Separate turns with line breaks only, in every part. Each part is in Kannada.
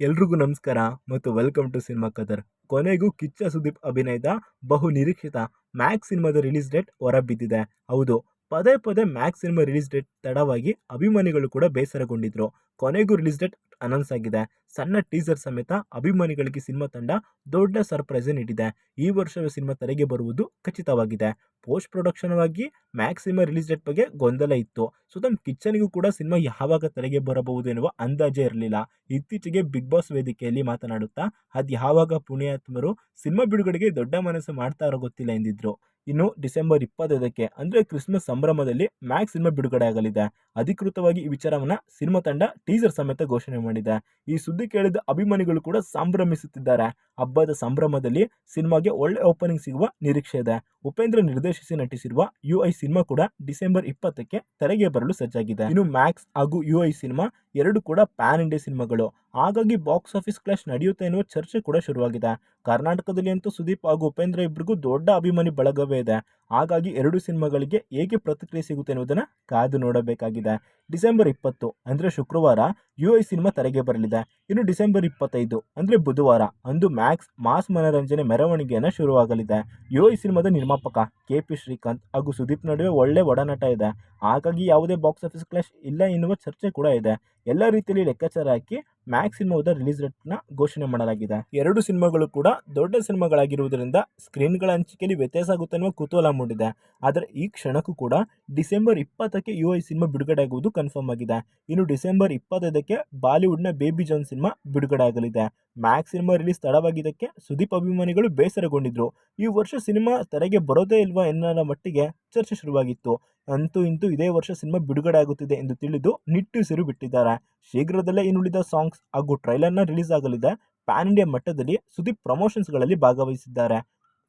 ಎಲ್ರಿಗೂ ನಮಸ್ಕಾರ ಮತ್ತು ವೆಲ್ಕಮ್ ಟು ಸಿನಿಮಾ ಕದರ್. ಕೊನೆಗೂ ಕಿಚ್ಚ ಸುದೀಪ್ ಅಭಿನಯದ ಬಹು ನಿರೀಕ್ಷಿತ ಮ್ಯಾಕ್ಸ್ ಸಿನಿಮಾದ ರಿಲೀಸ್ ಡೇಟ್ ಹೊರಬಿದ್ದಿದೆ. ಹೌದು, ಪದೇ ಪದೇ ಮ್ಯಾಕ್ಸ್ ಸಿನಿಮಾ ರಿಲೀಸ್ ಡೇಟ್ ತಡವಾಗಿ ಅಭಿಮಾನಿಗಳು ಕೂಡ ಬೇಸರಗೊಂಡಿದ್ರು. ಕೊನೆಗೂ ರಿಲೀಸ್ ಡೇಟ್ ಅನೌನ್ಸ್ ಆಗಿದೆ. ಸಣ್ಣ ಟೀಸರ್ ಸಮೇತ ಅಭಿಮಾನಿಗಳಿಗೆ ಸಿನಿಮಾ ತಂಡ ದೊಡ್ಡ ಸರ್ಪ್ರೈಸ್ ನೀಡಿದೆ. ಈ ವರ್ಷವೇ ಸಿನಿಮಾ ತೆರೆಗೆ ಬರುವುದು ಖಚಿತವಾಗಿದೆ. ಪೋಸ್ಟ್ ಪ್ರೊಡಕ್ಷನ್ ಆಗಿ ಮ್ಯಾಕ್ಸ್ ಸಿನಿಮಾ ರಿಲೀಸ್ ಡೇಟ್ ಬಗ್ಗೆ ಗೊಂದಲ ಇತ್ತು. ಸ್ವತಃ ಕಿಚ್ಚನಿಗೂ ಕೂಡ ಸಿನಿಮಾ ಯಾವಾಗ ತೆರೆಗೆ ಬರಬಹುದು ಎನ್ನುವ ಅಂದಾಜೇ ಇರಲಿಲ್ಲ. ಇತ್ತೀಚೆಗೆ ಬಿಗ್ ಬಾಸ್ ವೇದಿಕೆಯಲ್ಲಿ ಮಾತನಾಡುತ್ತಾ ಅದು ಯಾವಾಗ ಪುಣ್ಯಾತ್ಮರು ಸಿನಿಮಾ ಬಿಡುಗಡೆಗೆ ದೊಡ್ಡ ಮನಸ್ಸು ಮಾಡ್ತಾರೋ ಗೊತ್ತಿಲ್ಲ ಎಂದಿದ್ರು. ಇನ್ನು ಡಿಸೆಂಬರ್ 25ಕ್ಕೆ ಅಂದ್ರೆ ಕ್ರಿಸ್ಮಸ್ ಸಂಭ್ರಮದಲ್ಲಿ ಮ್ಯಾಕ್ಸ್ ಸಿನಿಮಾ ಬಿಡುಗಡೆ ಆಗಲಿದೆ. ಅಧಿಕೃತವಾಗಿ ಈ ವಿಚಾರವನ್ನ ಸಿನಿಮಾ ತಂಡ ಟೀಸರ್ ಸಮೇತ ಘೋಷಣೆ ಮಾಡಿದೆ. ಈ ಸುದ್ದಿ ಕೇಳಿದ ಅಭಿಮಾನಿಗಳು ಕೂಡ ಸಂಭ್ರಮಿಸುತ್ತಿದ್ದಾರೆ. ಹಬ್ಬದ ಸಂಭ್ರಮದಲ್ಲಿ ಸಿನಿಮಾಗೆ ಒಳ್ಳೆ ಓಪನಿಂಗ್ ಸಿಗುವ ನಿರೀಕ್ಷೆ ಇದೆ. ಉಪೇಂದ್ರ ನಿರ್ದೇಶಿಸಿ ನಟಿಸಿರುವ UI ಸಿನಿಮಾ ಕೂಡ ಡಿಸೆಂಬರ್ 20ಕ್ಕೆ ತೆರೆಗೆ ಬರಲು ಸಜ್ಜಾಗಿದೆ. ಇನ್ನು ಮ್ಯಾಕ್ಸ್ ಹಾಗೂ UI ಸಿನಿಮಾ ಎರಡು ಕೂಡ ಪ್ಯಾನ್ ಇಂಡಿಯಾ ಸಿನಿಮಾಗಳು. ಹಾಗಾಗಿ ಬಾಕ್ಸ್ ಆಫೀಸ್ ಕ್ಲಾಶ್ ನಡೆಯುತ್ತೆ ಎನ್ನುವ ಚರ್ಚೆ ಕೂಡ ಶುರುವಾಗಿದೆ. ಕರ್ನಾಟಕದಲ್ಲಿ ಅಂತೂ ಸುದೀಪ್ ಹಾಗೂ ಉಪೇಂದ್ರ ಇಬ್ಬರಿಗೂ ದೊಡ್ಡ ಅಭಿಮಾನಿ ಬಳಗವೇ ಇದೆ. ಹಾಗಾಗಿ ಎರಡು ಸಿನಿಮಾಗಳಿಗೆ ಹೇಗೆ ಪ್ರತಿಕ್ರಿಯೆ ಸಿಗುತ್ತೆ ಎನ್ನುವುದನ್ನು ಕಾದು ನೋಡಬೇಕಾಗಿದೆ. ಡಿಸೆಂಬರ್ 20 ಅಂದ್ರೆ ಶುಕ್ರವಾರ UI ಸಿನಿಮಾ ತೆರೆಗೆ ಬರಲಿದೆ. ಇನ್ನು ಡಿಸೆಂಬರ್ 25 ಅಂದ್ರೆ ಬುಧವಾರ ಅಂದು ಮ್ಯಾಕ್ಸ್ ಮಾಸ್ ಮನರಂಜನೆ ಮೆರವಣಿಗೆಯನ್ನು ಶುರುವಾಗಲಿದೆ. UI ಸಿನಿಮಾದ ನಿರ್ಮಾಪಕ KP ಶ್ರೀಕಾಂತ್ ಹಾಗೂ ಸುದೀಪ್ ನಡುವೆ ಒಳ್ಳೆ ಒಡನಾಟ ಇದೆ. ಹಾಗಾಗಿ ಯಾವುದೇ ಬಾಕ್ಸ್ ಆಫೀಸ್ ಕ್ಲಾಶ್ ಇಲ್ಲ ಎನ್ನುವ ಚರ್ಚೆ ಕೂಡ ಇದೆ. ಎಲ್ಲ ರೀತಿಯಲ್ಲಿ ಲೆಕ್ಕಾಚಾರ ಹಾಕಿ ಮ್ಯಾಕ್ಸ್ ಸಿನಿಮಾದ ರಿಲೀಸ್ ಡೇಟ್ನ ಘೋಷಣೆ ಮಾಡಲಾಗಿದೆ. ಎರಡು ಸಿನಿಮಾಗಳು ಕೂಡ ದೊಡ್ಡ ಸಿನಿಮಾಗಳಾಗಿರುವುದರಿಂದ ಸ್ಕ್ರೀನ್ಗಳ ಹಂಚಿಕೆಯಲ್ಲಿ ವ್ಯತ್ಯಾಸ ಆಗುತ್ತೆ ಅನ್ನುವ ಕುತೂಹಲ ಮೂಡಿದೆ. ಆದರೆ ಈ ಕ್ಷಣಕ್ಕೂ ಕೂಡ ಡಿಸೆಂಬರ್ 20ಕ್ಕೆ UI ಸಿನಿಮಾ ಬಿಡುಗಡೆ ಆಗುವುದು ಕನ್ಫರ್ಮ್ ಆಗಿದೆ. ಇನ್ನು ಡಿಸೆಂಬರ್ 25ಕ್ಕೆ ಬಾಲಿವುಡ್ನ ಬೇಬಿ ಜಾನ್ ಸಿನಿಮಾ ಬಿಡುಗಡೆ ಆಗಲಿದೆ. ಮ್ಯಾಕ್ಸ್ ಸಿನಿಮಾ ರಿಲೀಸ್ ತಡವಾಗಿದ್ದಕ್ಕೆ ಸುದೀಪ್ ಅಭಿಮಾನಿಗಳು ಬೇಸರಗೊಂಡಿದ್ರು. ಈ ವರ್ಷ ಸಿನಿಮಾ ತೆರೆಗೆ ಬರೋದೇ ಇಲ್ವಾ ಎನ್ನೋ ಮಟ್ಟಿಗೆ ಚರ್ಚೆ ಶುರುವಾಗಿತ್ತು. ಅಂತೂ ಇಂತೂ ಇದೇ ವರ್ಷ ಸಿನಿಮಾ ಬಿಡುಗಡೆ ಆಗುತ್ತಿದೆ ಎಂದು ತಿಳಿದು ನಿಟ್ಟುಸಿರು ಬಿಟ್ಟಿದ್ದಾರೆ. ಶೀಘ್ರದಲ್ಲೇ ಇನ್ನುಳಿದ ಸಾಂಗ್ಸ್ ಹಾಗೂ ಟ್ರೈಲರ್ನ ರಿಲೀಸ್ ಆಗಲಿದೆ. ಪ್ಯಾನ್ ಇಂಡಿಯಾ ಮಟ್ಟದಲ್ಲಿ ಸುದೀಪ್ ಪ್ರಮೋಷನ್ಸ್ಗಳಲ್ಲಿ ಭಾಗವಹಿಸಿದ್ದಾರೆ.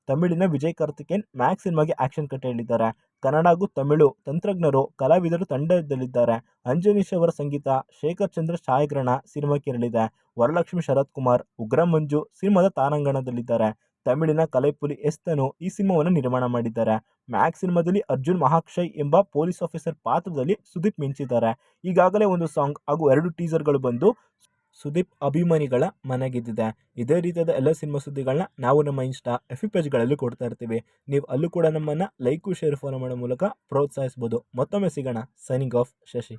ತಮಿಳಿನ ವಿಜಯ್ ಕಾರ್ತಿಕೇಯನ್ ಮ್ಯಾಕ್ಸ್ ಸಿನಿಮಾಗೆ ಆಕ್ಷನ್ ಕಟ್ ಹೇಳಿದ್ದಾರೆ. ಕನ್ನಡ ಹಾಗೂ ತಮಿಳು ತಂತ್ರಜ್ಞರು ಕಲಾವಿದರು ತಂಡದಲ್ಲಿದ್ದಾರೆ. ಅಂಜನೀಶ್ ಅವರ ಸಂಗೀತ, ಶೇಖರ್ ಚಂದ್ರ ಛಾಯಾಗ್ರಹಣ ಸಿನಿಮಾಕ್ಕೆ ಇರಲಿದೆ. ವರಲಕ್ಷ್ಮಿ ಶರತ್ ಕುಮಾರ್, ಉಗ್ರ ಮಂಜು ಸಿನಿಮಾದ ತಾರಾಂಗಣದಲ್ಲಿದ್ದಾರೆ. ತಮಿಳಿನ ಕಲೈಪುಲಿ ಎಸ್ತನು ಈ ಸಿನಿಮಾವನ್ನು ನಿರ್ಮಾಣ ಮಾಡಿದ್ದಾರೆ. ಮ್ಯಾಕ್ಸ್ ಸಿನಿಮಾದಲ್ಲಿ ಅರ್ಜುನ್ ಮಹಾಕ್ಷಯ್ ಎಂಬ ಪೊಲೀಸ್ ಆಫೀಸರ್ ಪಾತ್ರದಲ್ಲಿ ಸುದೀಪ್ ಮಿಂಚಿದ್ದಾರೆ. ಈಗಾಗಲೇ ಒಂದು ಸಾಂಗ್ ಹಾಗೂ 2 ಟೀಸರ್ಗಳು ಬಂದು ಸುದೀಪ್ ಅಭಿಮಾನಿಗಳ ಮನೆಗೆದ್ದಿದೆ. ಇದೇ ರೀತಿಯಾದ ಎಲ್ಲ ಸಿನಿಮಾ ಸುದ್ದಿಗಳನ್ನ ನಾವು ನಮ್ಮ ಇನ್ಸ್ಟಾ FB ಪೇಜ್ಗಳಲ್ಲಿ ಕೊಡ್ತಾ ಇರ್ತೀವಿ. ನೀವು ಅಲ್ಲೂ ಕೂಡ ನಮ್ಮನ್ನು ಲೈಕು ಶೇರ್ ಫಾಲೋ ಮಾಡೋ ಮೂಲಕ ಪ್ರೋತ್ಸಾಹಿಸ್ಬೋದು. ಮತ್ತೊಮ್ಮೆ ಸಿಗೋಣ. Signing off, Shashi.